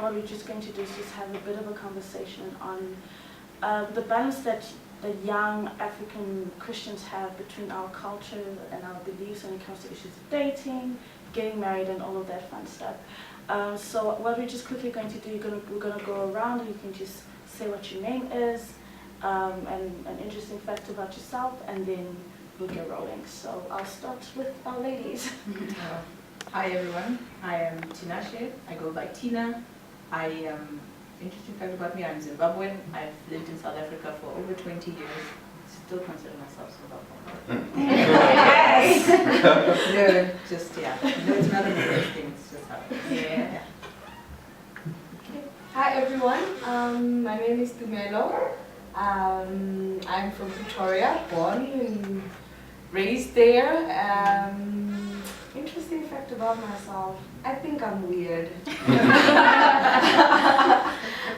now what we're just going to do is just have a bit of a conversation on the balance that the young African Christians have between our culture and our beliefs when it comes to issues of dating, getting married, and all of that fun stuff. So what we're just quickly going to do, we're going to go around and you can just say what your name is, and an interesting fact about yourself, and then we'll get rolling. So I'll start with our ladies. Hi everyone, I am Tinashe. I go by Tina. Interesting fact about me, I'm Zimbabwean. I've lived in South Africa for over 20 years. Still consider myself Zimbabwean. Yes! No, just, yeah. No, it's not a nice thing, it's just how it is. Yeah. Okay. Hi everyone, my name is Tumelo. I'm from Pretoria, born and raised there. Interesting fact about myself, I think I'm weird.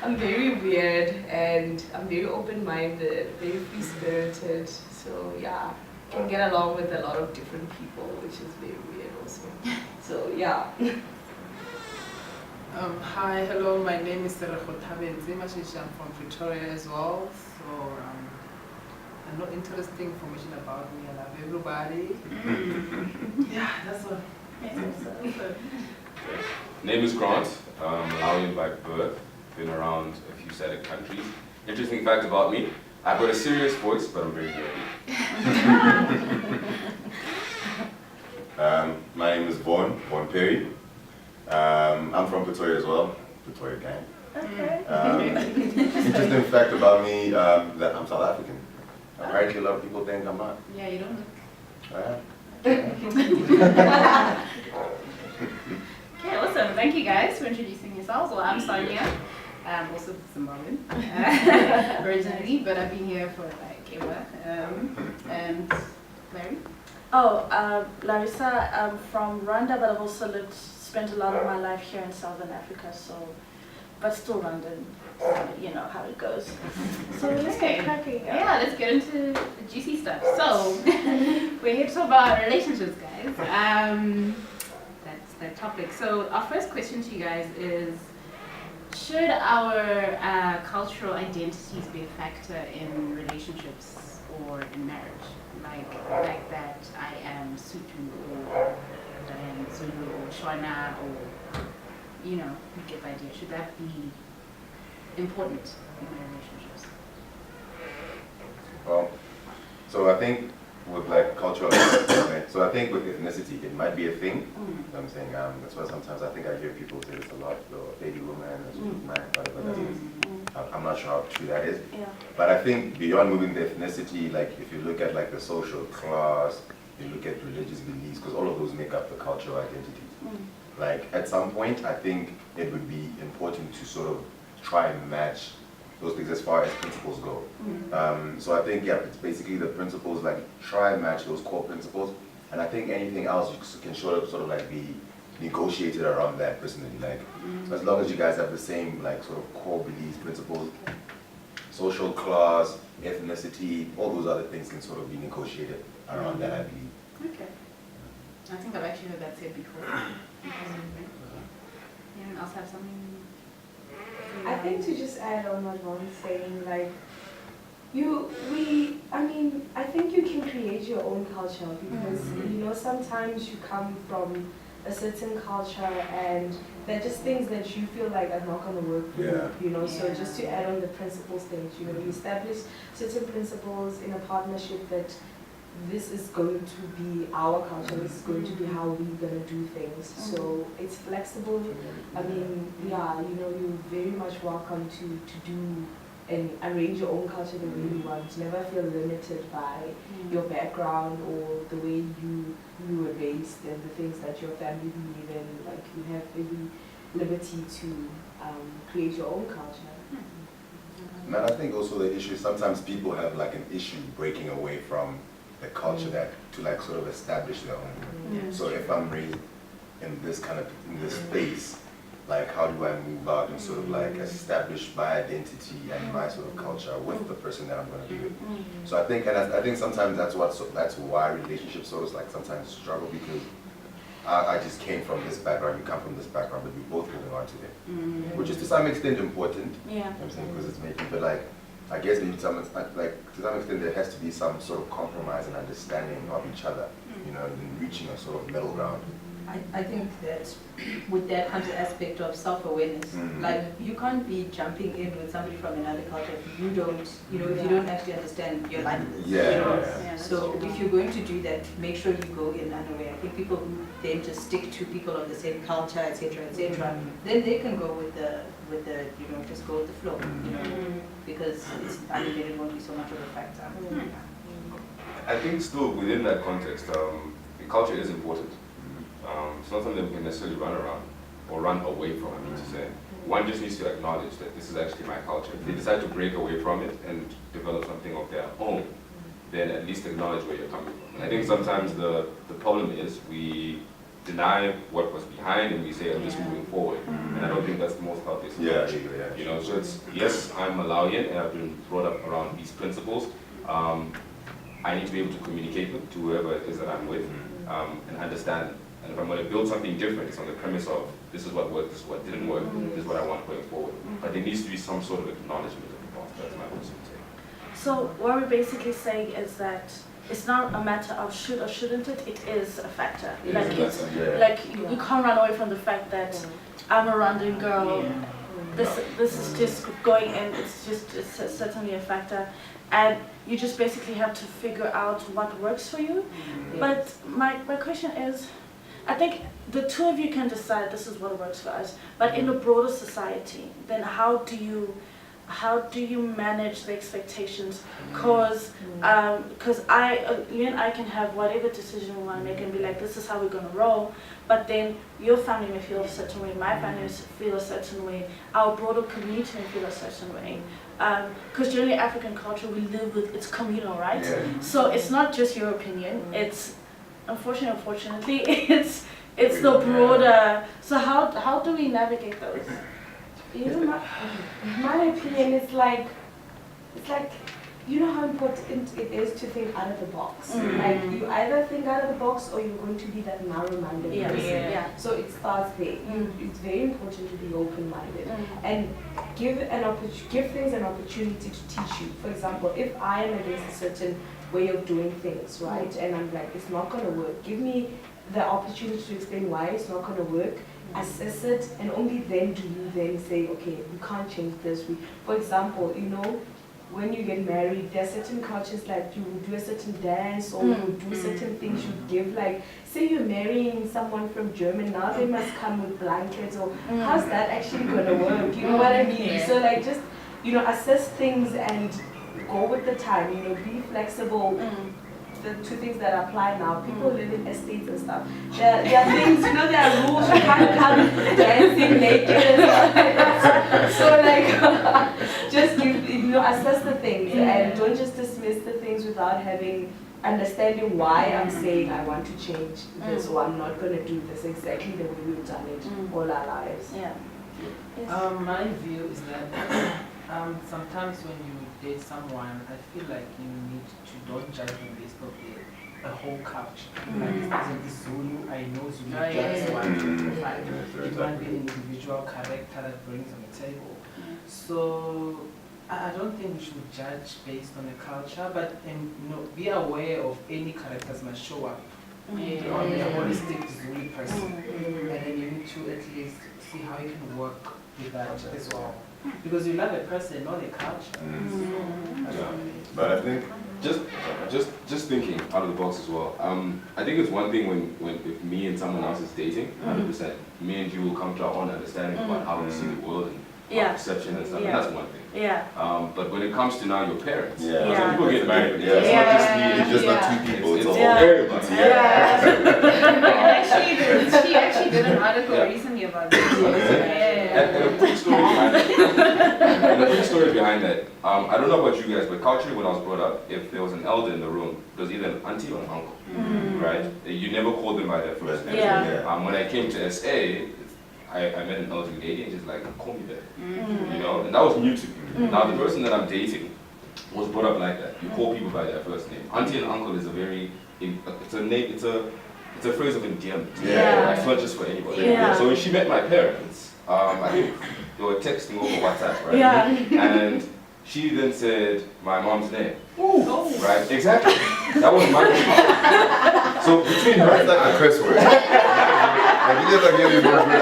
I'm very weird and I'm very open-minded, very free-spirited. So yeah, can get along with a lot of different people, which is very weird also. So yeah. Hi, hello, my name is Serekhotabe Nzimashishi. I'm from Pretoria as well. So I know interesting information about me. I love everybody. Yeah, that's all. Name is Grant. Malawian by birth. Been around a few SADC countries. Interesting fact about me, I've got a serious voice, but I'm very nerdy. My name is Vaughn Perry. I'm from Pretoria as well, Pretoria gang. Okay. Interesting fact about me, that I'm South African. Apparently a lot of people think I'm not. Yeah, you don't look. Okay, awesome. Thank you guys for introducing yourselves. Well, I'm Sonia. I'm also Zimbabwean originally, but I've been here for like ever. And Larry? Oh, Larissa, I'm from Rwanda, but I've also spent a lot of my life here in Southern Africa, so, but still London. So, you know how it goes. So let's get cracking. Yeah, let's get into the juicy stuff. So, we're here to talk about relationships, guys. That's the topic. So, our first question to you guys is, should our cultural identities be a factor in relationships or in marriage? Like that I am Sutu or I am Zulu or Shona, or, you know, you get the idea. Should that be important in relationships? Well, so I think with like cultural, so I think with ethnicity, it might be a thing. You know what I'm saying? That's why sometimes I think I hear people say this a lot, the baby woman, man, whatever that is. I'm not sure how true that is. Yeah. But I think beyond moving the ethnicity, like if you look at like the social class, you look at religious beliefs, because all of those make up the cultural identity. Like at some point, I think it would be important to sort of try and match those things as far as principles go. So I think, yeah, it's basically the principles, like try and match those core principles. And I think anything else you can sort of like be negotiated around that personally. Like, so as long as you guys have the same like sort of core beliefs, principles, social class, ethnicity, all those other things can sort of be negotiated around that, I believe. Okay. I think I've actually heard that said before. Anyone else have something? I think to just add on what Ron's saying, like, I think you can create your own culture because, you know, sometimes you come from a certain culture and they're just things that you feel like are not going to work for you, know, so just to add on the principles things, you know, you establish certain principles in a partnership that this is going to be our culture, this is going to be how we're going to do things. So it's flexible. I mean, yeah, you know, you're very much welcome to do and arrange your own culture the way you want. Never feel limited by your background or the way you were raised and the things that your family believe in. Like, you have every liberty to create your own culture. And I think also the issue, sometimes people have like an issue breaking away from the culture that to like sort of establish their own. So if I'm raised in this kind of in this space, like how do I move out and sort of like establish my identity and my sort of culture with the person that I'm going to be with? So I think, and I think sometimes that's why relationships sort of like sometimes struggle, because I just came from this background, you come from this background, but we're both holding on to it. Which is to some extent important. Yeah. You know what I'm saying? Because it's making, but like, I guess maybe to some extent there has to be some sort of compromise and understanding of each other, you know, and reaching a sort of middle ground. I think that with that comes the aspect of self-awareness. Like, you can't be jumping in with somebody from another culture if you don't, if you don't actually understand your language. So if you're going to do that, make sure you go in unaware. I think people who then just stick to people of the same culture, etc., then they can go with the just go with the flow, because then it won't be so much of a factor. I think still within that context, the culture is important. It's not something that we can necessarily run around or run away from, I mean to say. One just needs to acknowledge that this is actually my culture. If they decide to break away from it and develop something of their own, then at least acknowledge where you're coming from. And I think sometimes the problem is we deny what was behind and we say, I'm just moving forward. And I don't think that's the most healthy solution. You know, so it's, yes, I'm Malawian and I've been brought up around these principles. I need to be able to communicate with to whoever it is that I'm with and understand. And if I'm going to build something different, it's on the premise of this is what worked, this is what didn't work, this is what I want going forward. But there needs to be some sort of acknowledgement of the past. That's my personal take. So what we're basically saying is that it's not a matter of should or shouldn't it, it is a factor. You can't run away from the fact that I'm a Rwandan girl, this is just going in, it's certainly a factor. And you just basically have to figure out what works for you. But my question is, I think the two of you can decide this is what works for us, but in a broader society, then how do you manage the expectations? Because you and I can have whatever decision we want to make and be like, this is how we're going to roll, but then your family may feel a certain way, my family may feel a certain way, our broader community may feel a certain way. Because generally African culture, we live with, it's communal, right? So it's not just your opinion, it's unfortunately, it's the broader. So how do we navigate those? My opinion is like, you know how important it is to think out of the box. Like, you either think out of the box or you're going to be that narrow-minded person. So it starts there. It's very important to be open-minded and give things an opportunity to teach you. For example, if I am against a certain way of doing things, right, and I'm like, it's not going to work, give me the opportunity to explain why it's not going to work, assess it, and only then do you then say, okay, we can't change this. For example, when you get married, there are certain cultures like you will do a certain dance or you will do certain things you give, like, say you're marrying someone from Germany, now they must come with blankets, or how's that actually going to work? You know what I mean? So like, just, assess things and go with the time, be flexible. The two things that apply now, people live in estates and stuff. There are things, there are rules, you can't come dancing naked and stuff like that. So like, just assess the things and don't just dismiss the things without understanding why I'm saying I want to change this or I'm not going to do this exactly the way we've done it all our lives. My view is that sometimes when you date someone, I feel like you need to don't judge them based on the whole culture. Like, this isn't this Zulu, I know Zulu just 1, 2, 3, 5. It might be an individual character that brings on the table. So I don't think we should judge based on the culture, but be aware of any characters might show up on the holistic Zulu person. And then you need to at least see how you can work with that as well. Because you love a person, not a culture. But I think just thinking out of the box as well. I think it's one thing when if me and someone else is dating, 100%, me and you will come to our own understanding about how we see the world and our perception and stuff. And that's one thing. But when it comes to now your parents, some people get married. It's not just me. It's just not two people. It's a whole everybody. She actually did an article recently about this. And a quick story behind that. I don't know about you guys, but culturally when I was brought up, if there was an elder in the room, it was either an auntie or an uncle, right? You never called them by their first name. When I came to SA, I met an elderly lady and she's like, call me that. And that was new to me. Now the person that I'm dating was brought up like that. You call people by their first name. Auntie and uncle is a very, it's it's a phrase of endearment. Yeah. It's not just for anybody. Yeah. So when she met my parents, I think they were texting over WhatsApp, right? Yeah. And she then said my mom's name. Oh. Right? Exactly. That was my name. So between her That's like a curse word. Like you just like hear these words, but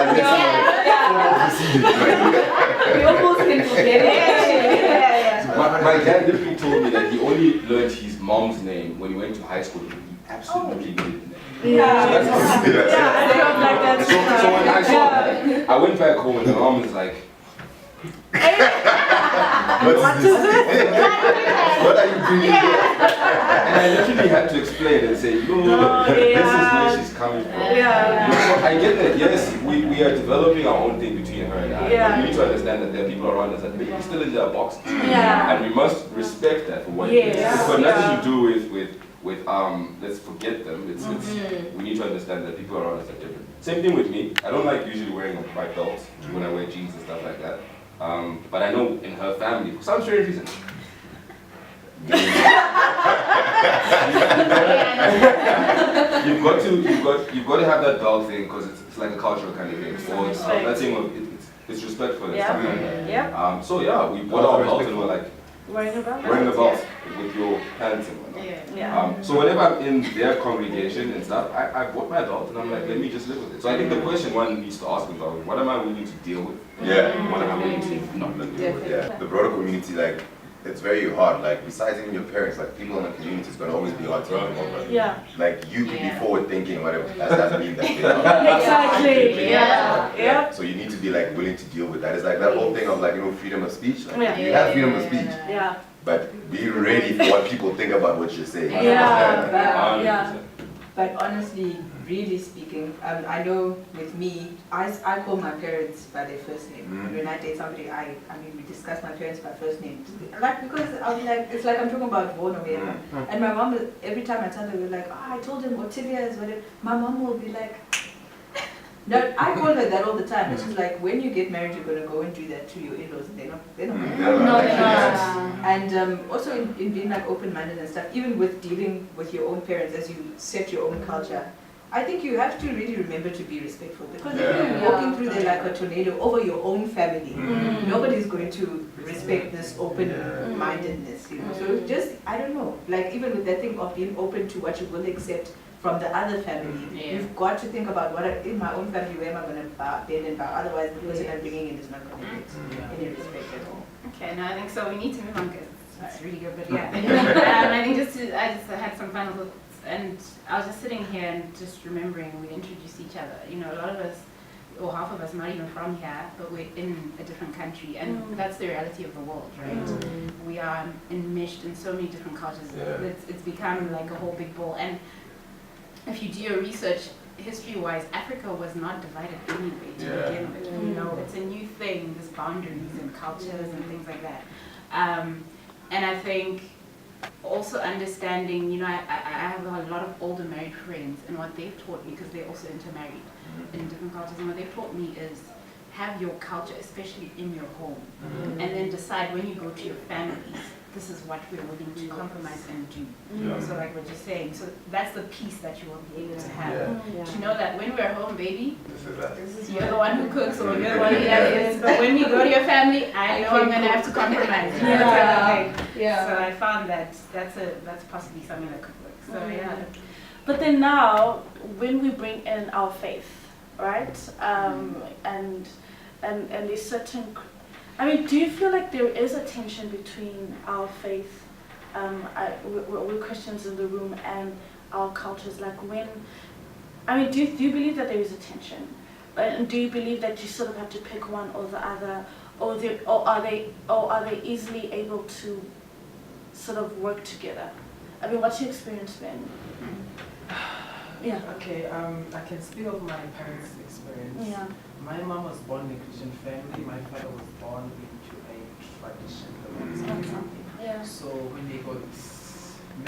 We almost can forget it. my dad literally told me that he only learned his mom's name when he went to high school. He absolutely needed the name. Yeah. Yeah. I felt like that. So when I saw that, I went back home and my mom was like, What is this? What are you doing here? and I literally had to explain and say, no, this is where she's coming from. Yeah. So I get that, yes, we are developing our own thing between her and I. Yeah. But we need to understand that there are people around us that maybe still in their boxes. Yeah. And we must respect that for what it Yes. is. It's got nothing Yeah. to do with let's forget them. It's we need to understand that people around us are different. Same thing with me. I don't like usually wearing my belts when I wear jeans and stuff like that. But I know in her family, for some strange reason, you've got to have that belt thing because it's like a cultural kind of thing. So it's that thing of it's respectful and stuff like that. Yeah. So yeah, we bought our belt and we're like Wearing a belt. wearing the belt with your pants and whatnot. Yeah. So whenever I'm in their congregation and stuff, I bought my belt and I'm like, let me just live with it. So I think the question one needs to ask himself, what am I willing to deal with? Yeah. What am I willing to not deal with? Yeah. The broader community, like, it's very hard. Like, besides even your parents, like, people in the community is gonna always be hard to win over. Yeah. Like, you could be Yeah. forward thinking, whatever. That doesn't mean that they are. Exactly. Yeah. Yeah. So you need to be like willing to deal with that. It's like that whole thing of like, you know, freedom of speech. Like, Yeah. you have freedom of speech, Yeah. but be ready for what people think about what you're saying. Yeah. Yeah. But honestly, really speaking, I know with me, I call my parents by their first name. When I date somebody, I mean, we discuss my parents by first name. Like, because I'll be like, it's like I'm talking about Vaughan or whatever. And my mom, every time I tell her, we're like, I told him Ottivia is whatever. My mom will be like, no, I call her that all the time. And she's like, when you get married, you're going to go and do that to your in-laws. And they're not going to. No, they're not. And also in being like open-minded and stuff, even with dealing with your own parents as you set your own culture, I think you have to really remember to be respectful, because if you're walking through there like a tornado over your own family, nobody's going to respect this open-mindedness, you know. So just, I don't know, like even with that thing of being open to what you will accept from the other family, you've got to think about what in my own family, where am I going to bend and bow? Otherwise, the person I'm bringing in is not going to get any respect at all. Okay, no, I think so. We need to move on because it's really good, but yeah. I think I just had some final thoughts, and I was just sitting here and just remembering we introduced each other. You know, a lot of us, or half of us, not even from here, but we're in a different country, and that's the reality of the world, right? We are enmeshed in so many different cultures. It's become like a whole big ball, and if you do your research, history-wise, Africa was not divided anyway to begin with. You know, it's a new thing, this boundaries and cultures and things like that. And I think also understanding, you know, I have a lot of older married friends, and what they've taught me, because they're also intermarried in different cultures, and what they've taught me is have your culture, especially in your home, and then decide when you go to your families, this is what we're willing to compromise and do. So like what you're saying, so that's the peace that you will be able to have. To know that when we're home, baby, you're the one who cooks or you're the one who does this, but when we go to your family, I know I'm going to have to compromise. So I found that that's possibly something that could work. So yeah. But then now, when we bring in our faith, right, and there's certain, I mean, do you feel like there is a tension between our faith, we're Christians in the room, and our cultures? Like when, I mean, do you believe that there is a tension? And do you believe that you sort of have to pick one or the other, or are they easily able to sort of work together? I mean, what's your experience been? Yeah. Okay, I can speak of my parents' experience. Yeah. My mom was born in a Christian family. My father was born into a traditional. Yeah. So when they got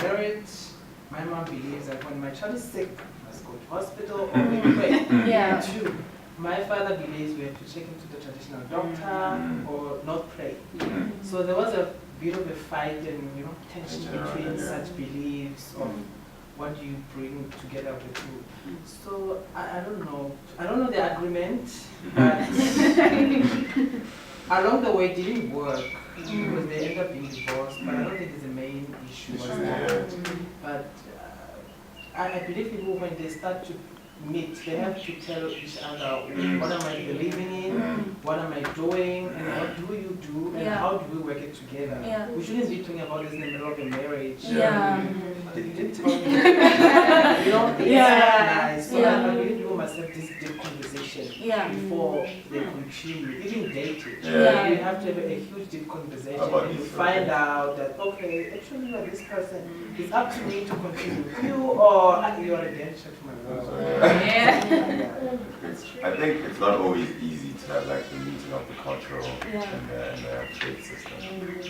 married, my mom believes that when my child is sick, I must go to hospital or we pray. Yeah. Two, my father believes we have to check into the traditional doctor or not pray. So there was a bit of a fight and tension between such beliefs of what do you bring together with you? So I don't know. I don't know the agreement, but along the way it didn't work because they ended up being divorced. But I don't think it's the main issue. Was that. But I believe people, when they start to meet, they have to tell each other, what am I believing in, what am I doing, and what do you do, and how do we work it together. We shouldn't be talking about this in the middle of a marriage. You didn't tell me. You know, it's nice. So I believe people must have this deep conversation before they continue, even dating. You have to have a huge deep conversation and you find out that, okay, actually you are this person. It's up to me to continue with you, or you are a dancer to my world. I think it's not always easy to have like the meeting of the cultural and the faith system.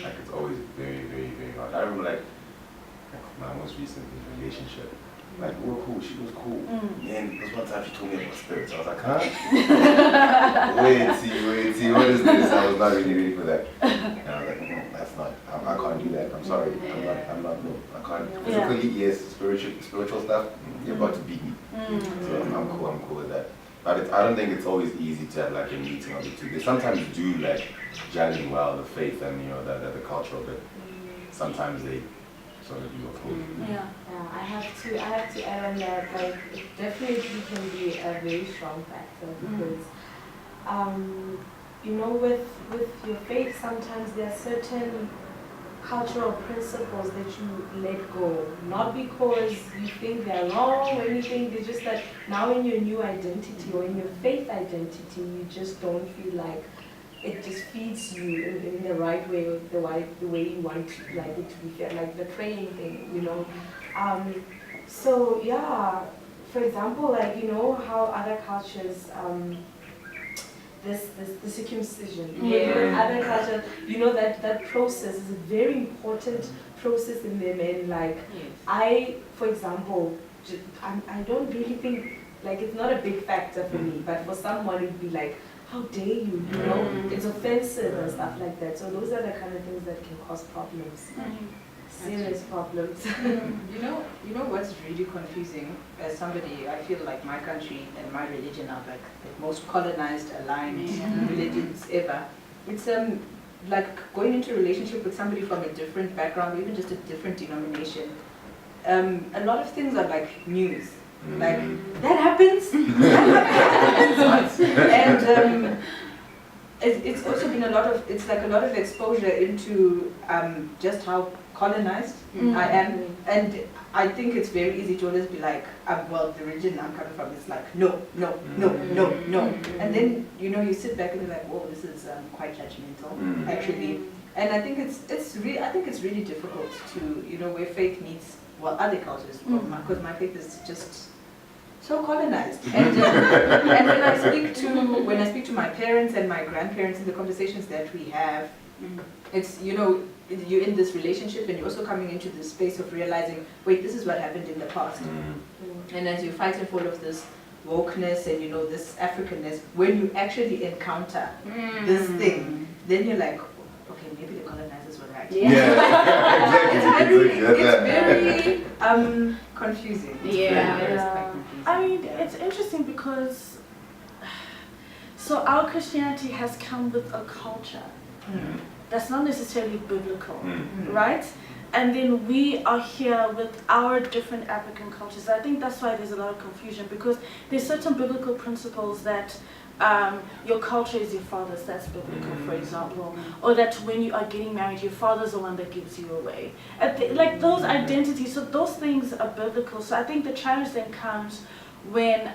Like it's always very, very, very hard. I remember like my most recent relationship. Like we were cool, she was cool. Man, this one time she told me about spirits. I was like, huh? wait, see, what is this? I was not really ready for that. And I was like, no, that's not, I can't do that. I'm sorry. I'm not, no, I can't. Physically, yes, spiritual stuff, you're about to beat me. So I'm cool with that. But I don't think it's always easy to have like a meeting of the two. They sometimes do like judging well the faith and the cultural bit. Sometimes they sort of do a Yeah, I have to add on that, like it definitely can be a very strong factor because you know, with your faith sometimes there are certain cultural principles that you let go, not because you think they're wrong or anything, they're just that now in your new identity or in your faith identity you just don't feel like it just feeds you in the right way, or the way you want like it to be fair, like the praying thing, you know. So yeah, for example, like you know how other cultures the circumcision. Other culture, you know that process is a very important process in them, and like I, for example, I don't really think like it's not a big factor for me, but for someone it'd be like, how dare you, you know, it's offensive and stuff like that. So those are the kind of things that can cause problems, serious problems. You know what's really confusing as somebody, I feel like my country and my religion are like the most colonized, aligned religions ever. It's like going into a relationship with somebody from a different background, or even just a different denomination. A lot of things are like news. Like, that happens, and it's also been a lot of exposure into just how colonized I am, and I think it's very easy to always be like, well, the region I'm coming from is like, no, and then, you know, you sit back and you're like, whoa, this is quite judgmental, actually, and I think it's really difficult to, you know, where faith meets, well, other cultures, because my faith is just so colonized, and and when I speak to my parents and my grandparents in the conversations that we have, it's, you know, you're in this relationship and you're also coming into this space of realizing, wait, this is what happened in the past, and as you're fighting for all of this wokeness and, you know, this Africanness, when you actually encounter this thing, then you're like, okay, maybe the colonizers were right. It's very confusing. I mean, it's interesting because so our Christianity has come with a culture that's not necessarily biblical, right? And then we are here with our different African cultures. I think that's why there's a lot of confusion, because there's certain biblical principles that your culture is your father's, that's biblical, for example, or that when you are getting married, your father's the one that gives you away. Like those identities, so those things are biblical. So I think the challenge then comes when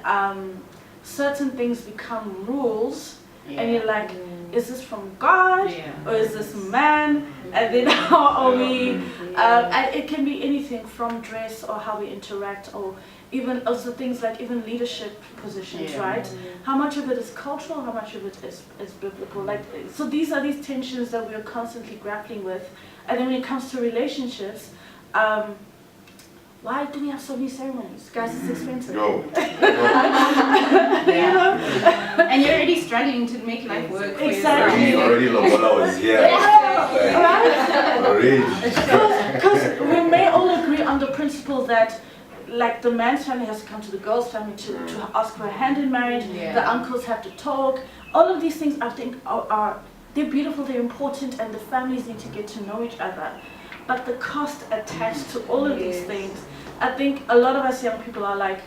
certain things become rules, and you're like, is this from God, or is this man? And then how are we, and it can be anything from dress or how we interact, or even also things like even leadership positions, right? How much of it is cultural, how much of it is biblical? Like, so these are these tensions that we are constantly grappling with. And then when it comes to relationships, why do we have so many ceremonies? Guys, it's expensive. Yo. You know? And you're already struggling to make life work for Exactly. Already Lobola was here. Because we may all agree on the principle that like the man's family has to come to the girl's family to ask for a hand in marriage. Yeah. The uncles have to talk. All of these things, I think, are they're beautiful, they're important, and the families need to get to know each other. But the cost attached to all of these things, I think a lot of us young people are like,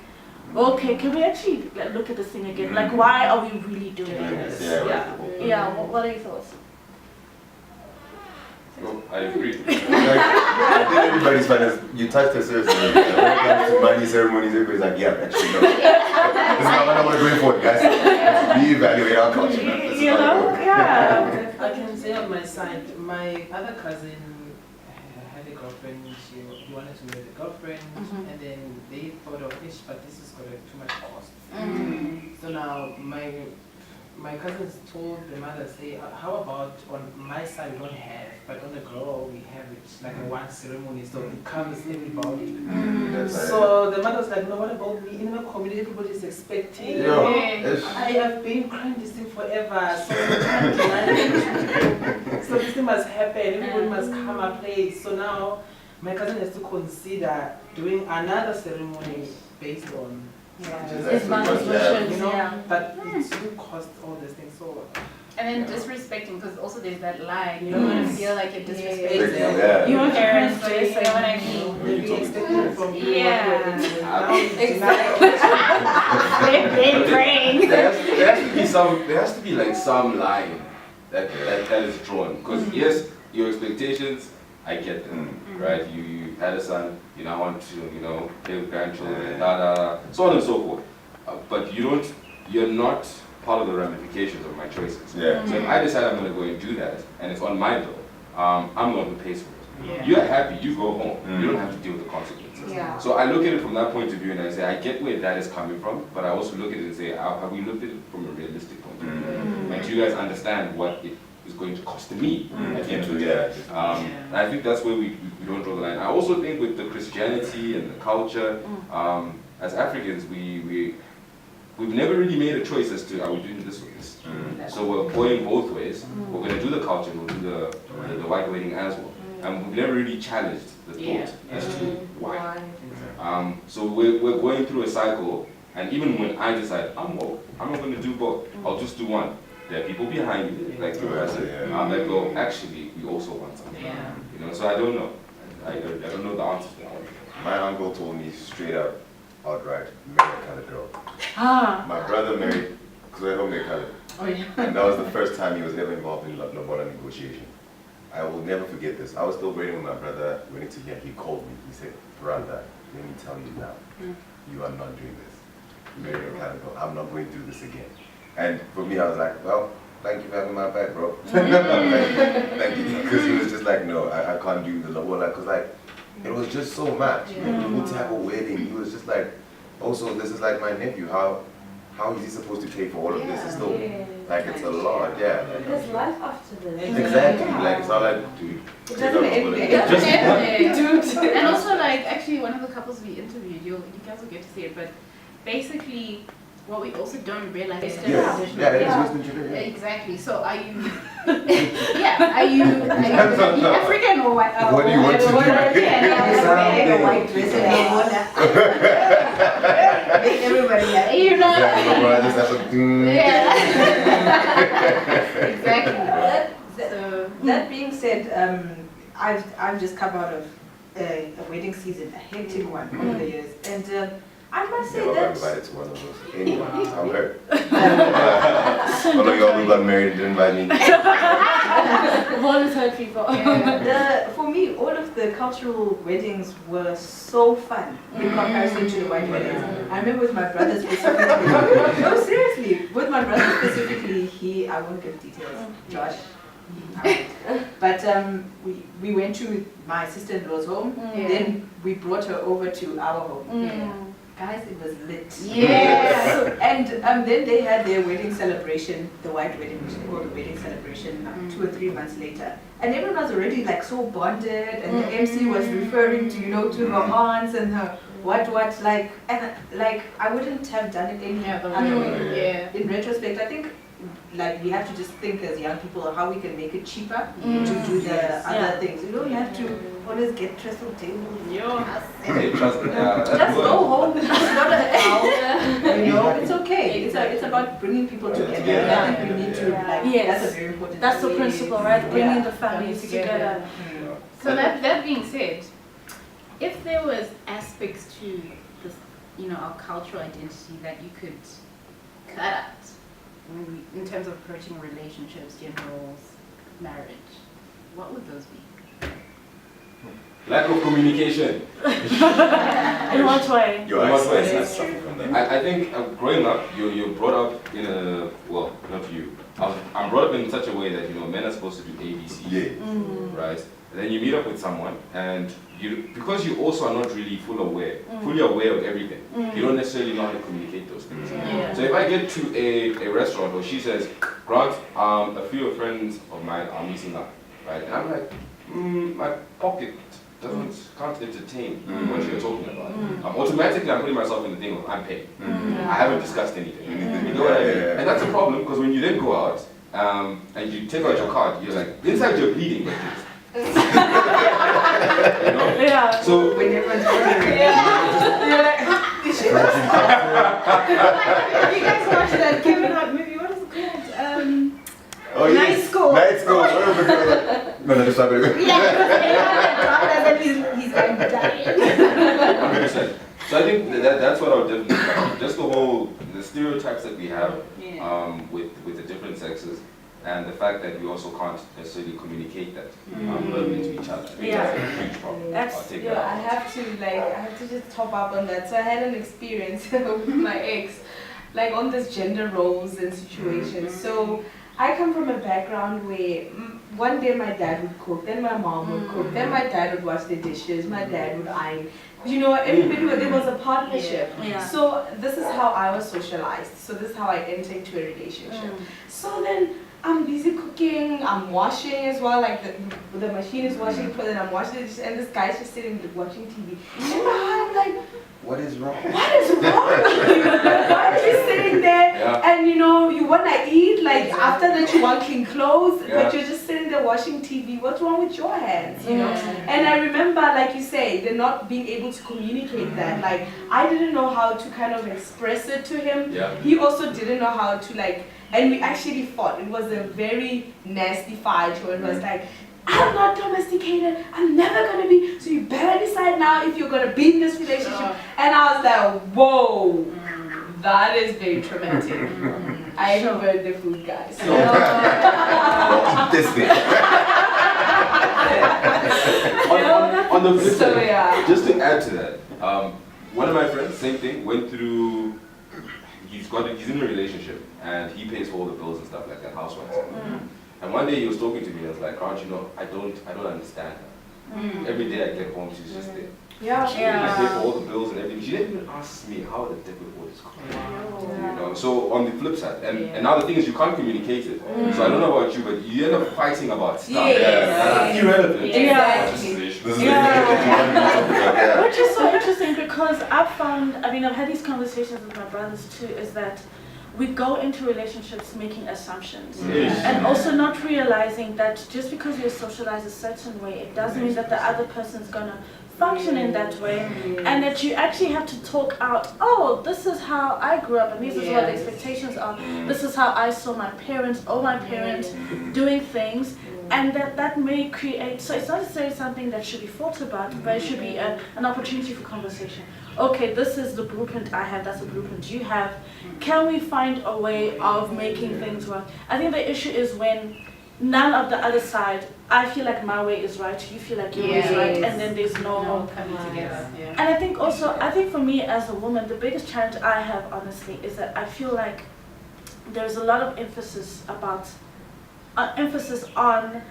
okay, can we actually look at this thing again? Like, why are we really doing this? Yeah. What are your thoughts? Well, I agree. I think everybody's fine. You touched a certain when it comes to money ceremonies, everybody's like, yeah, actually, no. This is not what I want to go for, guys. Reevaluate our culture. You know? Yeah. I can say on my side, my other cousin had a girlfriend. He wanted to marry a girlfriend, and then they thought of it, but this is going to too much cost. So now my cousins told the mother, say, how about on my side we don't have, but on the girl we have it, like a one ceremony, so it covers everybody. So the mother was like, no, what about me? In my community, everybody is expecting. I have been crying this thing forever, so we can't deny it. So this thing must happen, everybody must come and play. So now my cousin has to consider doing another ceremony based on It's manipulation, you know, yeah. but it still costs all these things. So And then disrespecting, because also there's that line. You don't want to feel like you're disrespecting Yeah. your parents, or you know what I mean? they be expecting from you. Yeah. Exactly. They're praying. There has to be like some line that is drawn. Because yes, your expectations, I get them, right? You had a son, you now want to, play with grandchildren, so on and so forth. But you're not part of the ramifications of my choices. Yeah. So if I decide I'm going to go and do that, and it's on my bill, I'm the one who pays for it. Yeah. You're happy, you go home. You don't have to deal with the consequences. Yeah. So I look at it from that point of view, and I say, I get where that is coming from, but I also look at it and say, have we looked at it from a realistic point of view? Like, do you guys understand what it is going to cost me at the end of the day? And I think that's where we don't draw the line. I also think with the Christianity and the culture, as Africans, we've never really made a choice as to are we doing this or this. So we're going both ways. We're going to do the culture, we'll do the white wedding as well. And we've never really challenged the thought as to why. So we're going through a cycle, and even when I decide I'm not going to do both, I'll just do one. There are people behind me, like the person, that go, actually, we also want something. So I don't know. I don't know the answer to that one. My uncle told me straight up, outright, marry a colored girl. My brother married Kuzeho colored. Oh, yeah. And that was the first time he was ever involved in Lobola negotiation. I will never forget this. I was still waiting with my brother, waiting to hear. He called me. He said, "Brother, let me tell you now, you are not doing this. Marry a colored girl. I'm not going through this again." And for me, I was like, well, thank you for having my back, bro. Thank you. Because he was just like, no, I can't do the Lobola. Because it was just so much. Who to have a wedding. He was just like, also, this is like my nephew. How is he supposed to pay for all of this? It's still, it's a lot, There's life after this. Exactly, it's not like, dude. It doesn't end there. Dude. And also, actually, one of the couples we interviewed, you guys will get to see it, but basically, what we also don't realize is exactly. So are you? Are you African or white? What do you want to do? Everybody, you know. Exactly. That being said, I've just come out of a wedding season, a hectic one over the years, and I must say never that. got invited to one of those. Anyway, I'm hurt. All of y'all who got married didn't invite me. Volunteer hurt people. For me, all of the cultural weddings were so fun in comparison to the white weddings. I remember with my brother specifically. No, seriously, with my brother specifically, I won't give details, Josh. But we went to my sister-in-law's home, then we brought her over to our home. Guys, it was lit. Yeah. And then they had their wedding celebration, the white wedding, which they call the wedding celebration, 2 or 3 months later. And everyone was already so bonded, and the MC was referring to, to her aunts and her what, and I wouldn't have done it any other way. In retrospect, I think like we have to just think as young people how we can make it cheaper to do the other things. You don't have to always get trestle tables. Hey, trust me. Just go home. It's not an hour. You know, it's okay. It's about bringing people together. Yeah. I think we need to like. Yes. That's a very important. That's the thing. principle, right? Bringing the families Coming together. So that being said, if there was aspects to this, you know, our cultural identity that you could cut out in terms of approaching relationships, gender roles, marriage, what would those be? Lack of communication. In what way? Your That's accent true. is suffering from that. I think growing up, you're brought up in a, well, not you. I'm brought up in such a way that, you know, men are supposed to do ABC, Yeah. right? And then you meet up with someone and because you also are not really fully aware of everything, you don't necessarily know how to communicate those things. Yeah. So if I get to a restaurant where she says, Grant, a few friends of mine are meeting up, right? And I'm like, my pocket can't entertain what you're talking about. Automatically I'm putting myself in the thing of I'm paying. I haven't discussed anything. You know what I mean? And that's a problem because when you then go out and you take out your card, you're like, inside you're bleeding, but you know? Yeah. So When everyone's ordering. You're like, you guys watch that Kevin Hart movie? What is it called? Oh, Night yes. School. Night school. No, no, just stop it. He's like dying. 100%. So I think that's what I would definitely like. Just the stereotypes that we have with the different sexes, and the fact that we also can't necessarily communicate that verbally to each other. I think that's a huge problem. I'll take that I have to just top up on that. So I had an experience with my ex, like on this gender roles and situations. So I come from a background where one day my dad would cook, then my mom would cook, then my dad would wash the dishes, my dad would iron. You know, everybody, there was a partnership. Yeah. So this is how I was socialized. So this is how I entered into a relationship. So then I'm busy cooking, I'm washing as well, like the machine is washing, but then I'm washing it, and this guy's just sitting watching TV. In my heart, I'm like, What is wrong? what is wrong with you? Why are you sitting there and you know, you want to eat, like after that you want clean clothes, but you're just sitting there watching TV. What's wrong with your hands, you know? And I remember, like you say, they're not being able to communicate that. Like, I didn't know how to kind of express it to him. He also didn't know how to like, and we actually fought. It was a very nasty fight where it was like, I'm not domesticated, I'm never gonna be, so you better decide now if you're gonna be in this relationship. And I was like, whoa, that is very traumatic. I prefer the food, guys. This thing. on the flip So, side, yeah. just to add to that, one of my friends, same thing, went through. He's in a relationship and he pays for all the bills and stuff like that, housewives. And one day he was talking to me and I was like, "Aren't you know, I don't understand her. Every day I get home, she's just there. I pay for all the bills and everything. She didn't even ask me how the devil all this cost." You know, so on the flip side, and now the thing is you can't communicate it. So I don't know about you, but you end up fighting about stuff that's irrelevant. Which is so interesting because I've found, I've had these conversations with my brothers too, is that we go into relationships making assumptions and also not realizing that just because you're socialized a certain way, it doesn't mean that the other person's gonna function in that way, and that you actually have to talk out, oh, this is how I grew up and this is what the expectations are, this is how I saw my parents or my parents doing things, and that may create, so it's not necessarily something that should be thought about, but it should be an opportunity for conversation. Okay, this is the blueprint I have, that's the blueprint you have. Can we find a way of making things work? I think the issue is when none of the other side, I feel like my way is right, you feel like your way is right, and then there's no coming together. And I think for me as a woman, the biggest challenge I have honestly is that I feel like there's a lot of emphasis on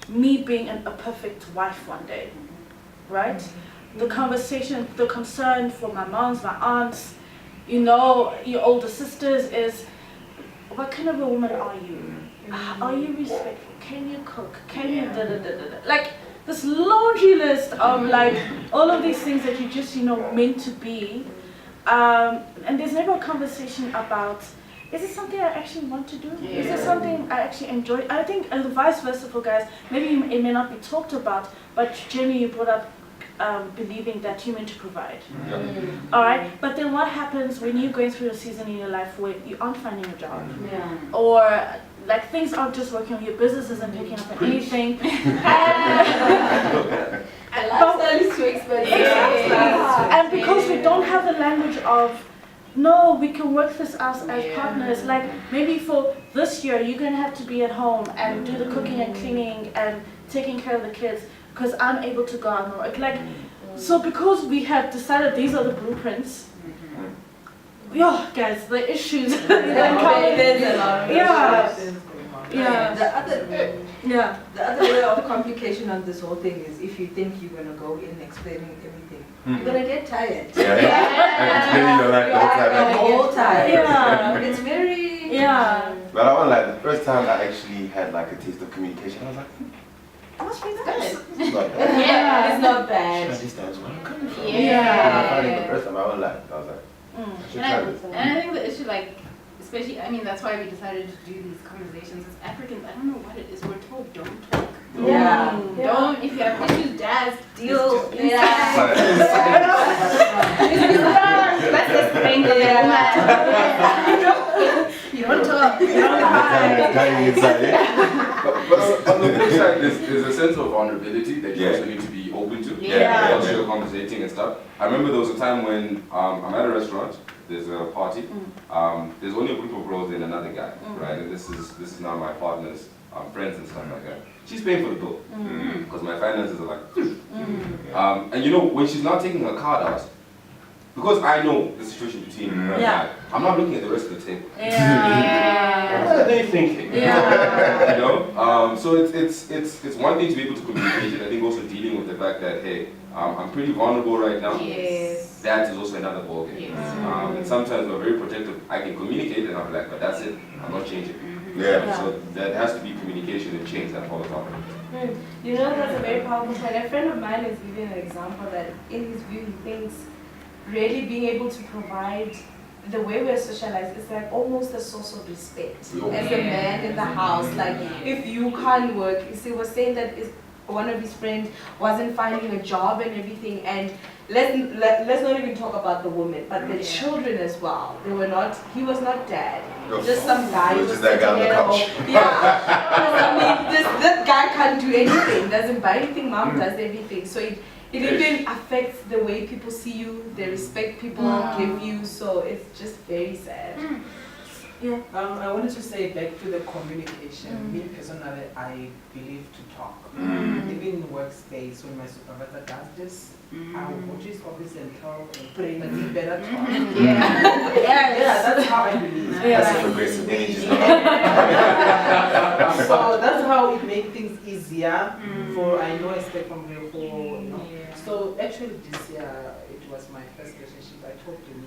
me being a perfect wife one day, right? The conversation, the concern for my moms, my aunts, you know, your older sisters is, what kind of a woman are you? Are you respectful? Can you cook? Can you da-da-da-da-da? Like this laundry list of like all of these things that you just, meant to be. And there's never a conversation about is it something I actually want to do? Is Yeah. it something I actually enjoy? I think, and vice versa for guys, maybe it may not be talked about, but Jamie, you brought up believing that you're meant to provide. All right, but then what happens when you're going through a season in your life where you aren't finding a job, or like things aren't just working, your business isn't picking up on anything, And lifestyle is too expensive. and because we don't have the language of, no, we can work this out as partners. Like maybe for this year, you're gonna have to be at home and do the cooking and cleaning and taking care of the kids, because I'm able to go out and work. Like, so because we have decided these are the blueprints. Guys, the issues. There's a lot of Yeah. issues. Yeah. The other Yeah. layer of complication on this whole thing is if you think you're gonna go in explaining everything, you're gonna get tired. The whole time. Yeah. It's very. Yeah. But I won't lie, the first time I actually had like a taste of communication, I was like, That must be nice. it's not bad. Yeah. It's not Should I bad. understand where I'm coming from? Yeah. I found it the first time I won't lie. I was like, I should try this. And I think the issue, like, especially, I mean, that's why we decided to do these conversations. As Africans, I don't know what it is. We're told don't talk. Yeah. Don't, if you have issues, dads, deal. Yeah. That's the thing. You don't talk. You don't hide. Dying inside, yeah. But on the flip side, there's a sense of vulnerability that you Yeah. also need to be open to. Yeah. Also you're conversating and stuff. I remember there was a time when I'm at a restaurant, there's a party, there's only a group of girls and another guy, right? And this is now my partner's friends and stuff like that. She's paying for the bill, because my finances are like, and you know, when she's not taking her card out, because I know the situation between her and Yeah. I, I'm not looking at the rest of the table. Yeah. What are they thinking? Yeah. You know, so it's one thing to be able to communicate, and I think also dealing with the fact that hey, I'm pretty vulnerable right now. Yes. That is also another ballgame. Yes. And sometimes we're very protective. I can communicate, and I'm like, but that's it. I'm not changing. Yeah. So there has to be communication and change that follows up. You know, that's a very powerful point. A friend of mine is giving an example that in his view he thinks really being able to provide the way we're socialized is like almost a source of respect as a man in the house. Like if you can't work, he was saying that one of his friends wasn't finding a job and everything, and let's not even talk about the woman, but the children as well. They were not. He was not dad. Just some guy who was Just that guy on the couch. I mean, that guy can't do anything. Doesn't buy anything. Mom does everything. So it even affects the way people see you. They respect people, give you. So it's just very sad. Yeah. I wanted to say back to the communication. Me personally, I believe to talk. Even in workspace, when my supervisor does this, I will go to his office and tell him that he better talk. Yeah, that's how I believe. That's some aggressive energy. So that's how it makes things easier for, I know, especially from here for, you know. So actually this year, it was my first relationship. I told him.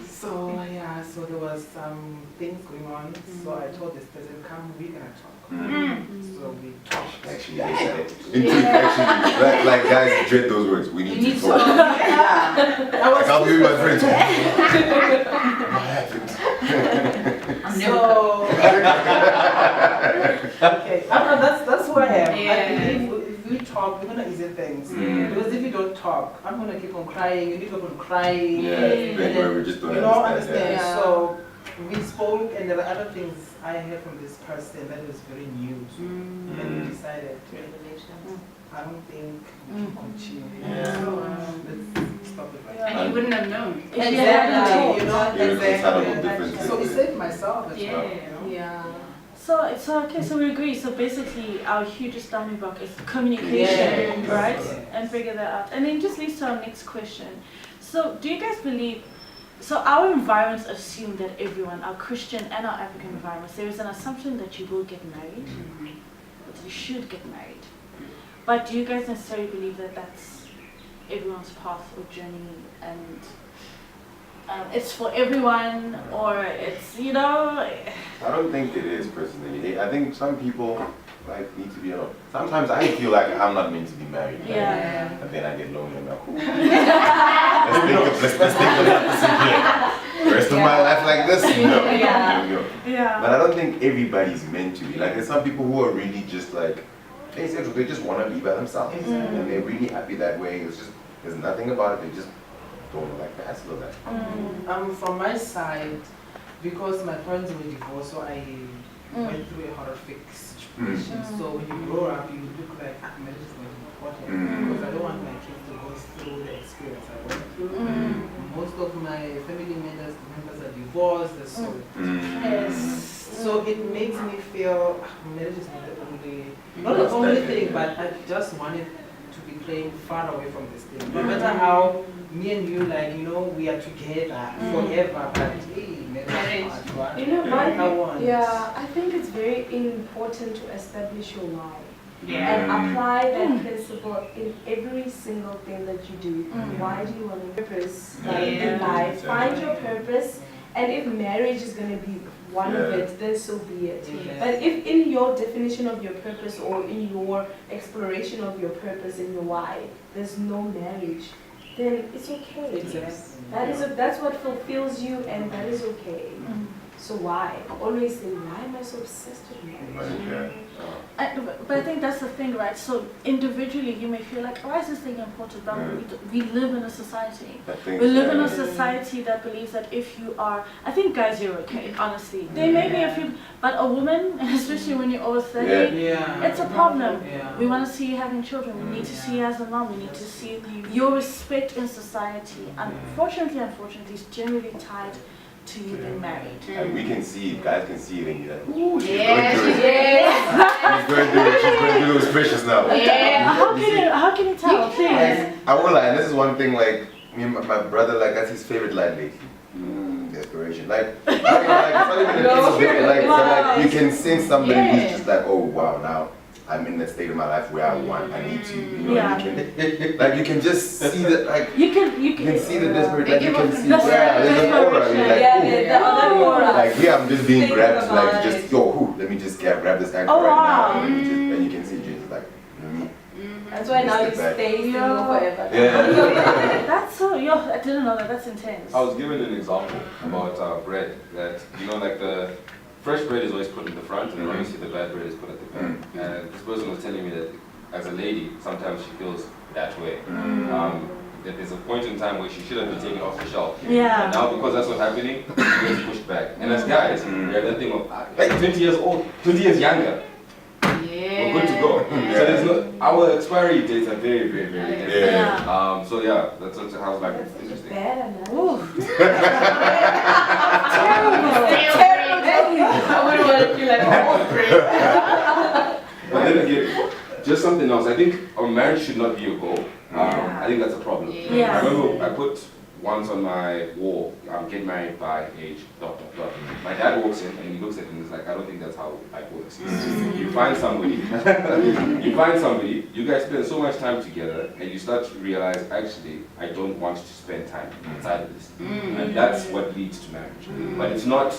So yeah, so there was some things going on. So I told this person, come, we're gonna talk. So we talked. Actually, they said it. In truth, actually, like guys dread those words. We need to talk. Yeah. I can't believe my friends. What happened? So okay, that's who I am. Yeah. I believe if we talk, we're gonna easy things. Because if you don't talk, I'm gonna keep on crying. You keep on crying. Yeah, and then then we just don't you don't understand. understand. Yeah. So we spoke, and there were other things I heard from this person that was very new. And we decided, I don't think we can continue. Yeah. So let's stop it right now. And you wouldn't have known. Exactly, you know, It was understandable differences. So it saved myself as well, you know. Yeah. So it's okay. So we agree. So basically, our hugest stumbling block is communication, Yes. right? Yes. And figure that out. And then just leads to our next question. So do you guys believe? So our environments assume that everyone, our Christian and our African environments, there is an assumption that you will get married, that you should get married. But do you guys necessarily believe that that's everyone's path or journey, and it's for everyone, or it's, you know? I don't think it is personally. I think some people like need to be alone. Sometimes I feel like I'm not meant to be married. Like, Yeah. and then I get lonely and I'm like, cool. Let's think about this again. The rest of my life like like this, you know. Yeah. But I don't think everybody's meant to be. Like, there's some people who are really just like, asexual, they just want to be by themselves. And they're really happy that way. It's just, there's nothing about it, they just don't like the hassle of that. From my side, because my parents were divorced, so I went through a horrific situation. So when you grow up, you look like marriage is going to be important. Because I don't want my kids to go through the experience I went through. Most of my family members are divorced, so so it makes me feel marriage is not the only thing, but I just wanted to be playing far away from this thing. No matter how me and you, like, you know, we are together forever, but hey, marriage. You know, I think it's very important to establish your why. And apply that principle in every single thing that you do. Why do you want a purpose in life? Find your purpose, and if marriage is going to be one of it, then so be it. But if in your definition of your purpose or in your exploration of your purpose and your why, there's no marriage, then it's okay. That's what fulfills you, and that is okay. So why? I always say, why am I so obsessed with marriage? But I think that's the thing, right? So individually, you may feel like, why is this thing important? But we live in a society. We live in a society that believes that if you are, I think guys, you're okay, honestly. There may be a few, but a woman, especially when you're over 30, it's a problem. We want to see you having children. We need to see you as a mom. We need to see your respect in society. Unfortunately, is generally tied to you being married. And we can see it, guys can see it, and you're like, ooh, she's going to do it. She's going to do those precious now. How can you tell? Please. I won't lie, and this is one thing, like, me and my brother, like, that's his favorite line lately. Desperation. Like, I don't know, like, it's not even a case of it, like, but, like, you can sense somebody who's just like, oh, wow, now I'm in that state of my life where I need to, you know, you can just see that, like, you can see the desperate, like, you can see, there's an aura, the other aura. Like, here I'm just being grabbed, like, just, let me just grab this anchor right now, and you can see Jesus, like, That's why now you stay single forever. That's so, I didn't know that, that's intense. I was given an example about bread, that, you know, like the fresh bread is always put in the front, and then obviously the bad bread is put at the back. And this person was telling me that as a lady, sometimes she feels that way. That there's a point in time where she should have been taken off the shelf. And now because that's what's happening, she gets pushed back. And as guys, we have that thing of, like 20 years old, 20 years younger. We're good to go. So there's no, our expiry dates are very, very, very different. So yeah, that's what I was like, it's interesting. I wouldn't want to feel like a whole But then again, just something else. I think our marriage should not be a goal. I think that's a problem. I remember I put once on my wall, get married by age, ... My dad walks in and he looks at it and he's like, I don't think that's how life works. You find somebody, you guys spend so much time together and you start to realize, actually, I don't want to spend time outside of this. And that's what leads to marriage. But it's not,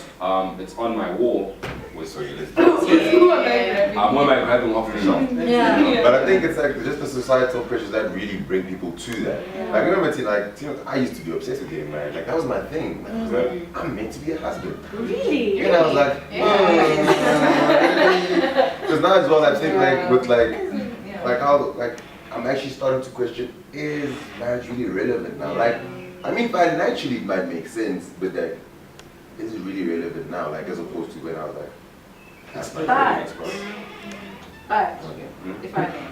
it's on my wall. Who am I grabbing off the shelf? But I think it's like just the societal pressures that really bring people to that. Like, I remember, I used to be obsessed with getting married. Like, that was my thing. I was like, I'm meant to be a husband. Really? And I was like, because now as well, I think like with like how I'm actually starting to question, is marriage really relevant now? Like, I mean, financially it might make sense, but like, is it really relevant now? Like, as opposed to when I was like, that's my But if I may,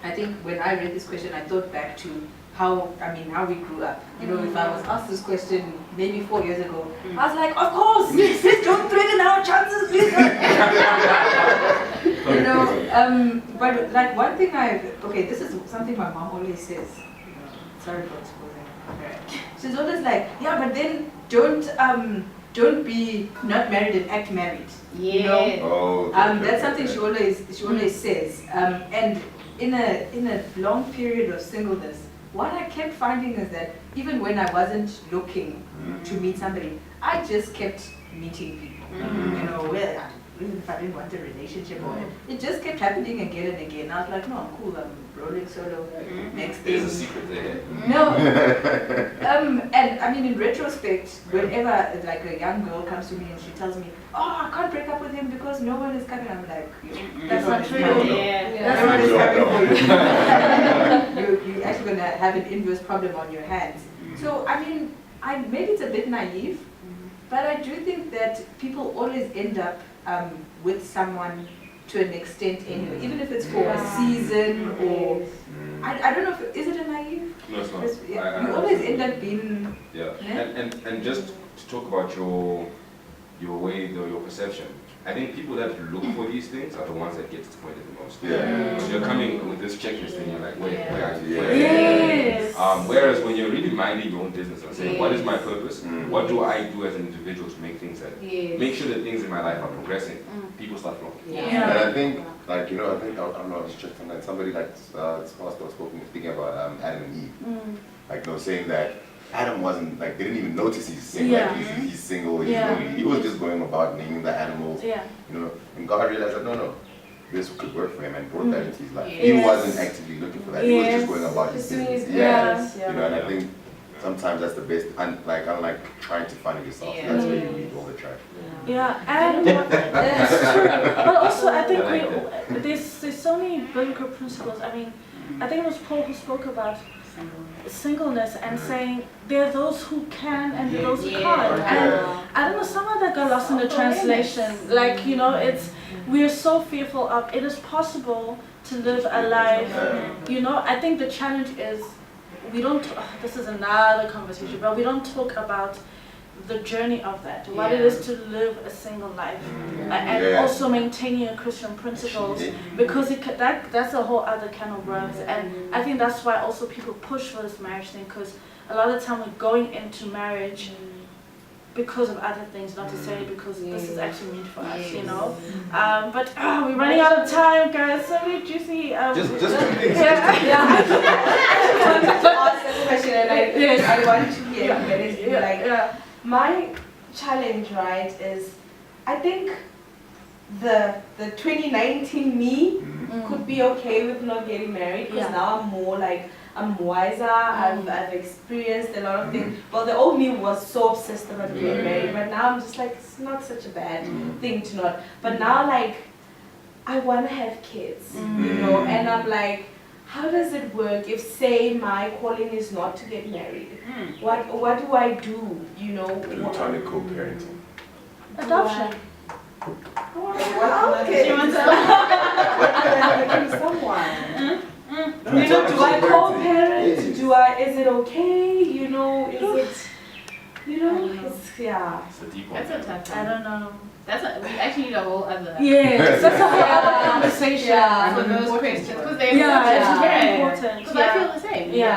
I think when I read this question, I thought back to how we grew up. You know, if I was asked this question maybe 4 years ago, I was like, of course, please don't threaten our chances, please. You know, but like one thing this is something my mom always says. Sorry for exposing her. She's always like, yeah, but then don't be not married and act married. You know? That's something she always says. And in a long period of singleness, what I kept finding is that even when I wasn't looking to meet somebody, I just kept meeting people. You know, even if I didn't want a relationship or it just kept happening again and again. I was like, no, I'm cool, I'm rolling solo. Next thing. There's a secret there. No. And I mean, in retrospect, whenever like a young girl comes to me and she tells me, "Oh, I can't break up with him because no one is coming," I'm like, That's "No one not is true. coming." Yeah. No one is coming for you. You're actually going to have an inverse problem on your hands. So, I mean, maybe it's a bit naive, but I do think that people always end up with someone to an extent anyway, even if it's for a season or, I don't know, is it a naive? No, it's not. You always end up being... Yeah, and just to talk about your way, your perception, I think people that look for these things are the ones that get disappointed the most. Yeah. So you're coming with this checklist and you're like, wait, where are you? Yes. Whereas when you're really minding your own business and saying, what is my purpose? Mm. What do I do as an individual to make things that, Yes. make sure that things in my life are progressing? People start flowing. Yeah. And I think, like, you know, I don't know, I was just on that. Somebody like this pastor was thinking about Adam and Eve. Like, you know, saying that Adam wasn't, like, they didn't even notice he's single. Yeah. Like, he's single, he's Yeah. lonely. He was just going about naming the animals, Yeah. you know. And God realized that, no, this could work for him and brought that into his life. Yes. He wasn't actively looking for that. He was Yes. just going about his Just doing business. his Yeah. business, You know, and I think sometimes that's the best, and like, unlike trying to find it yourself, that's where you meet all the track. Yeah, and it's true. But also, I think there's so many biblical principles. I mean, I think it was Paul who spoke about singleness and saying there are those who can and there are those who can't. And I don't know, some of that got lost in the translation. Like, you know, we are so fearful of it is possible to live a life. You know, I think the challenge is we don't. This is another conversation, but we don't talk about the journey of that, what it is to live a single life, and also maintaining your Christian principles, because that's a whole other can of worms. And I think that's why also people push for this marriage thing, because a lot of the time we're going into marriage because of other things, not necessarily because this is actually meant for us, you know. But we're running out of time, guys. So really juicy. Just two things. I wanted to ask a question and I want to hear like, my challenge, right, is I think the 2019 me could be okay with not getting married, because now I'm more like, I'm wiser, I've experienced a lot of things. Well, the old me was so obsessed about getting married, but now I'm just like, it's not such a bad thing to not. But now, like, I want to have kids, you know, and I'm like, how does it work if, say, my calling is not to get married? What do I do, you know? Platonic co-parenting. Adoption. Okay. She wants someone. Do Do I co-parent? Is it okay? You know, is it, you know, it's, It's a deep one. That's a tough I one. don't know. We actually need a whole other Yes, that's a whole other conversation. for those questions, because they're It's very important. important. Because I feel the same. You know,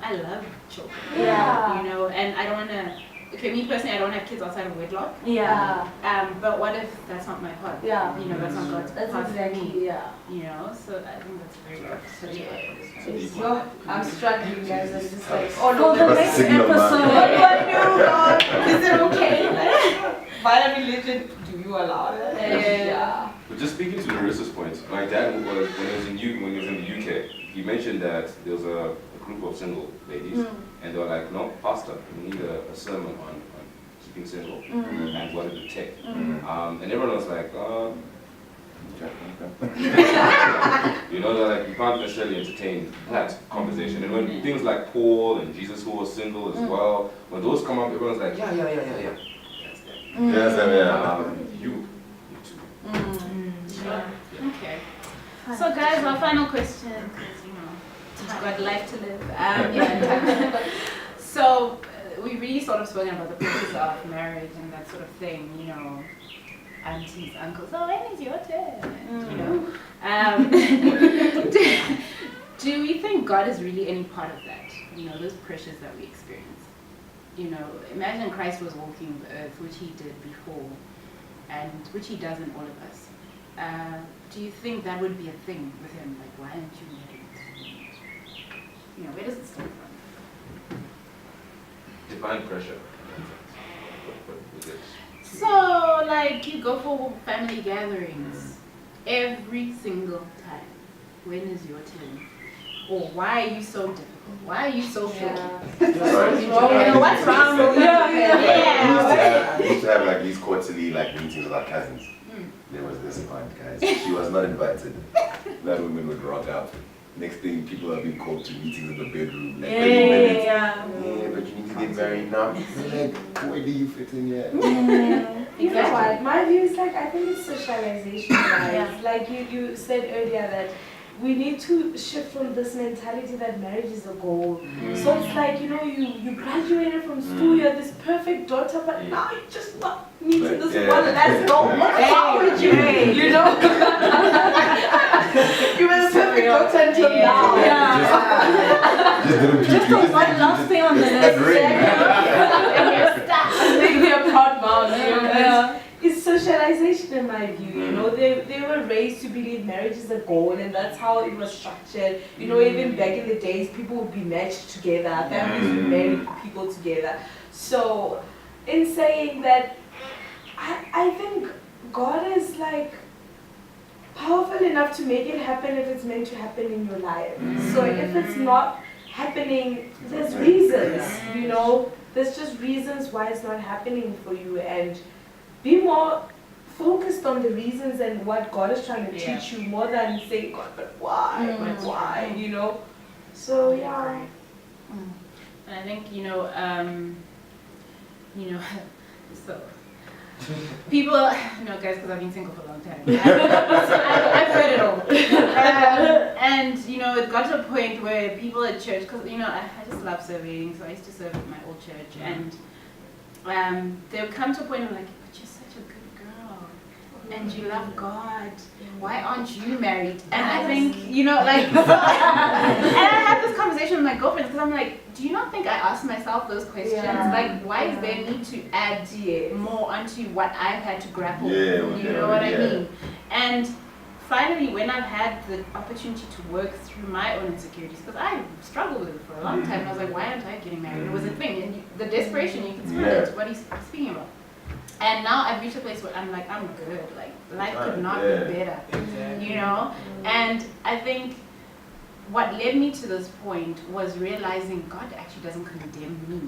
I love children. Yeah. You know, and I don't want to. Okay, me personally, I don't have kids outside of wedlock. Yeah. But what if that's not my part? Yeah. You know, that's not God's That's part for me. exactly, yeah. You know, so I think that's very good. So yeah. It's a deep one. No, I'm struggling, guys. I'm just like, For the over. next Signal, man. What do episode. I do, God? Is it okay? Like, by religion, do you allow it? Yeah. But just speaking to Larissa's point, my dad was when he was in the UK, he mentioned that there was a group of single ladies, and they were like, no, pastor, we need a sermon on keeping single and what it would take. And everyone was like, you know, they're like, you can't necessarily entertain that conversation. And when things like Paul and Jesus, who was single as well, when those come up, everyone's like, yeah. That's them. You too. Okay. So guys, our final question, because you know, we've got life to live. So we really sort of spoken about the purpose of marriage and that sort of thing, you know, aunties, uncles, oh, when is your turn? You know. Do we think God is really any part of that? You know, those pressures that we experience. You know, imagine Christ was walking the earth, which he did before, and which he does in all of us. Do you think that would be a thing with him? Like, why aren't you married? You know, where does it stem from? Divine pressure. What is it? So, like, you go for family gatherings every single time. When is your turn? Or why are you so difficult? Why are you so short? Sorry. You know, what's wrong with you? Like, we used to have like these quarterly like meetings with our cousins. There was this aunt, guys. She was not invited. That woman would rock out. Next thing, people are being called to meetings in the bedroom. Like, 30 minutes. Yeah. Yeah, but you need to get married now. Like, where do you fit in here? You know what? My view is like, I think it's socialization, guys. Yeah. Like you said earlier that we need to shift from this mentality that marriage is a goal. So it's like, you know, you graduated from school, you have this perfect daughter, but now you're just not meeting this one last goal. What's wrong with you? You know? You were the perfect daughter until now. Just the one last thing on the list. Make me a proud mom, you know? It's socialization in my view, you know, they were raised to believe marriage is a goal and that's how it was structured. You know, even back in the days, people would be matched together, families would marry people together. So, in saying that, I think God is like powerful enough to make it happen if it's meant to happen in your life. So if it's not happening, there's reasons, you know, there's just reasons why it's not happening for you, and be more focused on the reasons and what God is trying to teach you more than saying, God, but why, you know? So, yeah. And I think, so people, no guys, because I've been single for a long time. I've heard it all. And, it got to a point where people at church, because, I just love serving, so I used to serve at my old church, and they would come to a point where like, but you're such a good girl, and you love God, why aren't you married? And I think, and I had this conversation with my girlfriends, because I'm like, do you not think I asked myself those questions? Like, why is there need to add more onto what I've had to grapple with? You know what I mean? And finally, when I've had the opportunity to work through my own insecurities, because I struggled with it for a long time, and I was like, why aren't I getting married? It was a thing, and the desperation, you can smell it, what he's speaking about. And now I've reached a place where I'm like, I'm good, like, life could not be better, And I think what led me to this point was realizing God actually doesn't condemn me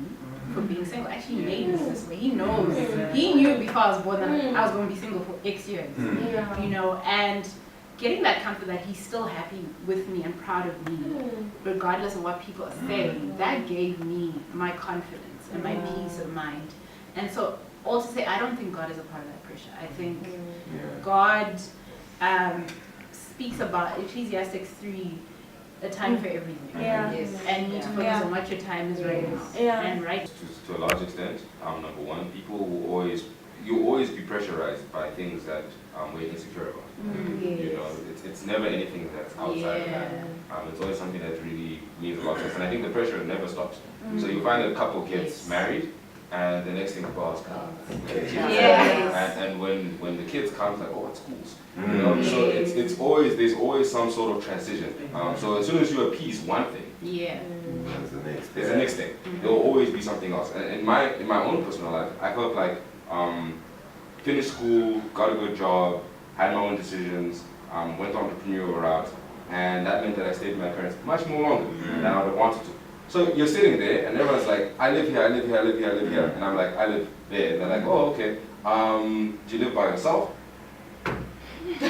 for being single. Actually, he made me this way. He knows. He knew before I was born that I was going to be single for X years, and getting that comfort that he's still happy with me and proud of me, regardless of what people are saying, that gave me my confidence and my peace of mind. And so, all to say, I don't think God is a part of that pressure. I think God speaks about Ecclesiastes 3, a time for everything. And you need to focus on what your time is right now. And right. To a large extent, number one, you'll always be pressurized by things that we're insecure about. It's never anything that's outside of that. It's always something that really means a lot to us. And I think the pressure never stops. So you find a couple gets married, and the next thing people ask, and when the kids come, it's like, oh, it's schools. So there's always some sort of transition. So as soon as you appease one thing, there's the next thing. There will always be something else. And in my own personal life, I felt like finished school, got a good job, had my own decisions, went on the entrepreneurial route, and that meant that I stayed with my parents much more longer than I would have wanted to. So you're sitting there, and everyone's like, I live here, I live here, I live here, I live here. And I'm like, I live there. And they're like, oh, okay. Do you live by yourself? And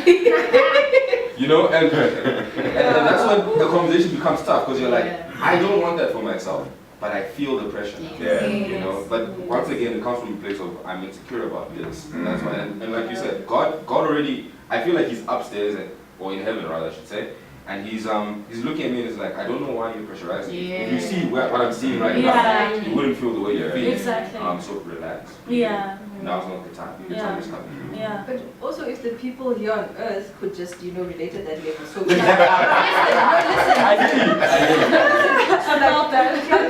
that's when the conversation becomes tough, because you're like, I don't want that for myself, but I feel the pressure. But once again, it comes from a place of, I'm insecure about this. And that's why, and like you said, God already, I feel like he's upstairs, or in heaven rather, I should say. And he's looking at me and he's like, I don't know why you pressurize me. If you see what I'm seeing right now, you wouldn't feel the way you're feeling. So relax. Now's not the time. The time is coming. But also, if the people here on earth could just, relate at that level. So, listen.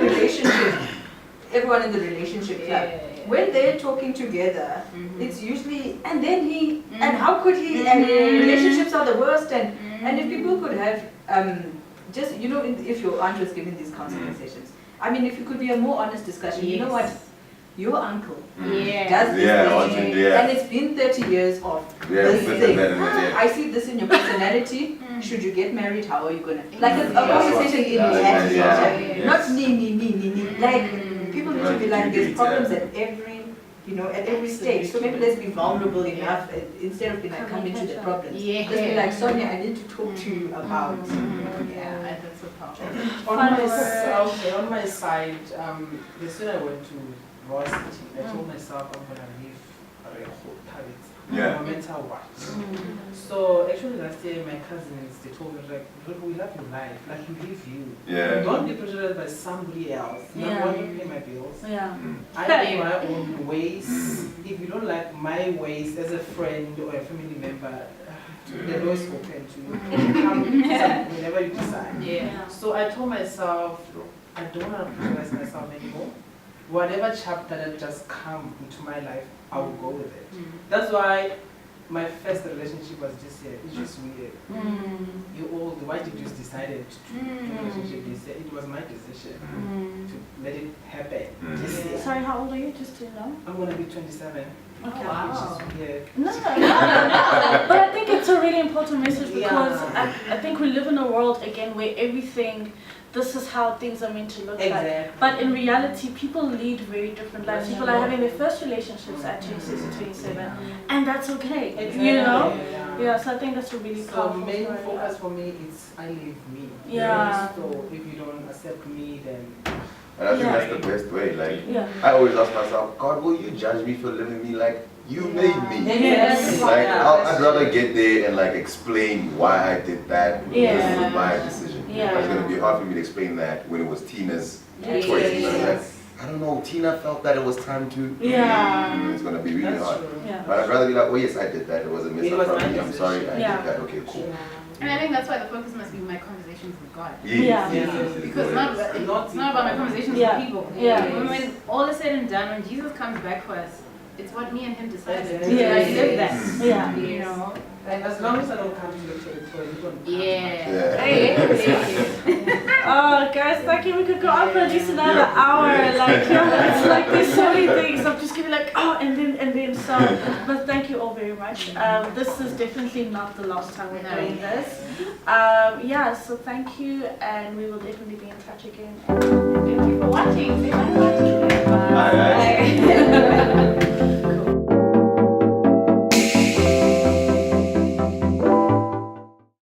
Relationship. Everyone in the relationship club. When they're talking together, it's usually, and then he, and how could he, and relationships are the worst, and if people could have, just, if your aunt was giving these counseling sessions, I mean, if it could be a more honest discussion, you know what, your uncle does this thing, and it's been 30 years of this thing. I see this in your personality, Should you get married? How are you gonna? Like a Yeah. conversation in reality, Yeah. not me. Like people need to be like, there's problems at every, at every stage. So maybe let's be vulnerable enough instead of being like, come into the problems. Yeah. Let's be like, Sonia, I need to talk to you about. Yeah, that's so powerful. On my side, the sooner I went to varsity, I told myself I'm gonna leave no matter what. So actually last year my cousins, they told me like, look, we love your life, like we live you. Yeah. Don't be pressured by somebody else. Yeah. Not want to pay my bills. Yeah. I have my own ways. If you don't like my ways as a friend or a family member, the door is open to you. Come whenever you decide. Yeah. So I told myself, I don't want to pressurize myself anymore. Whatever chapter that just come into my life, I will go with it. That's why my first relationship was this year. It's just weird. Why did you decide to do a relationship this year? It was my decision to let it happen this year. Sorry, how old are you? Just to know. I'm gonna be 27. Okay. Wow. Which is weird. No. But I think it's a really important message because I think we live in a world again where everything, this is how things are meant to look like. But in reality, people lead very different lives. People are having their first relationships at 26 or 27, and that's okay. You know? Yeah, so I think that's a really powerful main story. focus for me is I live me. Yeah. So if you don't accept me, then. And I think that's the best way. Like, Yeah. I always ask myself, God, will you judge me for living me like you made me? Yes. Like, I'd rather get there and like explain why I did that. This was my decision. Yeah. It's gonna be hard for me to explain that when it was Tina's choice. Yes. Like, I don't know, Tina felt that it was time to. Yeah. It's gonna be really That's hard. true. Yeah. But I'd rather be like, oh yes, I did that. It was a mess It up was from my me. I'm sorry, I Yeah. did that. Okay, cool. And I think that's why the focus must be my conversations with God. Yeah. Because it's not about my conversations Yeah. with people. Yeah. When all is said and done, when Jesus comes back for us, it's what me and him decided. Yeah. I live that. Yeah. You know? And as long as I don't come to your territory, you don't come. Yeah. Hey. Oh, guys, thank you. We could go on for at least another hour. Like, it's like there's so many things. I'm just gonna be like, oh, and then. So, but thank you all very much. This is definitely not the last time we're doing this. Yeah. So thank you, and we will definitely be in touch again. Thank you for watching. Say bye. Bye. Bye.